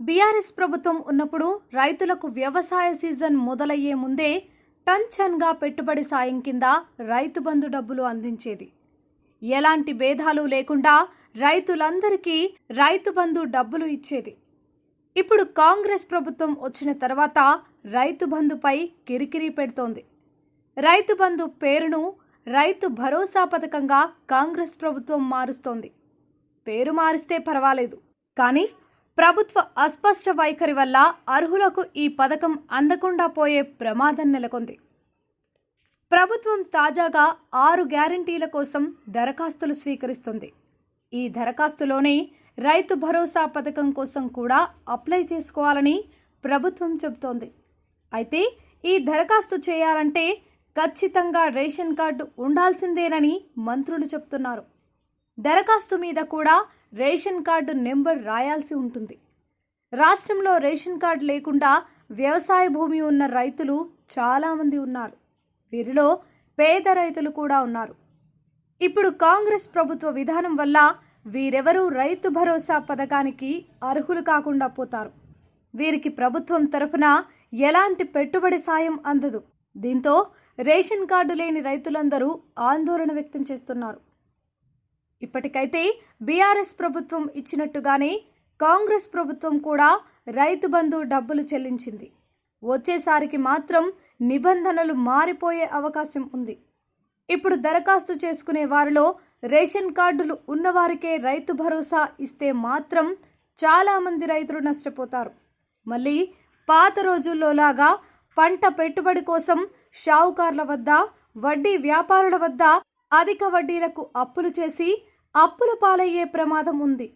BRS ప్రభుత్వం ఉన్నప్పుడు రైతులకు వ్యవసాయ సీజన్ మొదలయ్యే ముందే టంచన్గా పెట్టుబడి సాయం కింద రైతు బంధు డబ్బులు అందించేది. ఎలాంటి భేదాలు లేకుండా రైతులందరికీ రైతు బంధు డబ్బులు ఇచ్చేది. ఇప్పుడు కాంగ్రెస్ ప్రభుత్వం వచ్చిన తర్వాత రైతు బంధుపై కిరికిరి పెడుతోంది. రైతు బంధు పేరును రైతు భరోసా పథకంగా కాంగ్రెస్ ప్రభుత్వం మారుస్తోంది. పేరు మారిస్తే పర్వాలేదు, కానీ ప్రభుత్వ అస్పష్ట వైఖరి వల్ల అర్హులకు ఈ పథకం అందకుండా పోయే ప్రమాదం నెలకొంది. ప్రభుత్వం తాజాగా 6 గ్యారంటీల కోసం దరఖాస్తులు స్వీకరిస్తుంది. ఈ దరఖాస్తులోనే రైతు భరోసా పథకం కోసం కూడా అప్లై చేసుకోవాలని ప్రభుత్వం చెబుతోంది. అయితే ఈ దరఖాస్తు చేయాలంటే ఖచ్చితంగా రేషన్ కార్డు ఉండాల్సిందేనని మంత్రులు చెబుతున్నారు. దరఖాస్తు మీద కూడా రేషన్ కార్డు నెంబర్ రాయాల్సి ఉంటుంది. రాష్ట్రంలో రేషన్ కార్డు లేకుండా వ్యవసాయ భూమి ఉన్న రైతులు చాలామంది ఉన్నారు. వీరిలో పేద రైతులు కూడా ఉన్నారు. ఇప్పుడు కాంగ్రెస్ ప్రభుత్వ విధానం వల్ల వీరెవరూ రైతు భరోసా పథకానికి అర్హులు కాకుండా పోతారు. వీరికి ప్రభుత్వం తరఫున ఎలాంటి పెట్టుబడి సాయం అందదు. దీంతో రేషన్ కార్డు లేని రైతులందరూ ఆందోళన వ్యక్తం చేస్తున్నారు. ఇప్పటికైతే బీఆర్ఎస్ ప్రభుత్వం ఇచ్చినట్టుగానే కాంగ్రెస్ ప్రభుత్వం కూడా రైతు బంధు డబ్బులు చెల్లించింది. వచ్చేసారికి మాత్రం నిబంధనలు మారిపోయే అవకాశం ఉంది. ఇప్పుడు దరఖాస్తు చేసుకునే వారిలో రేషన్ కార్డులు ఉన్నవారికే రైతు భరోసా ఇస్తే మాత్రం చాలామంది రైతులు నష్టపోతారు. మళ్ళీ పాత రోజుల్లో లాగా పంట పెట్టుబడి కోసం షావుకార్ల వద్ద, వడ్డీ వ్యాపారుల వద్ద అధిక వడ్డీలకు అప్పులు చేసి అప్పుల పాలయ్యే ప్రమాదం ఉంది.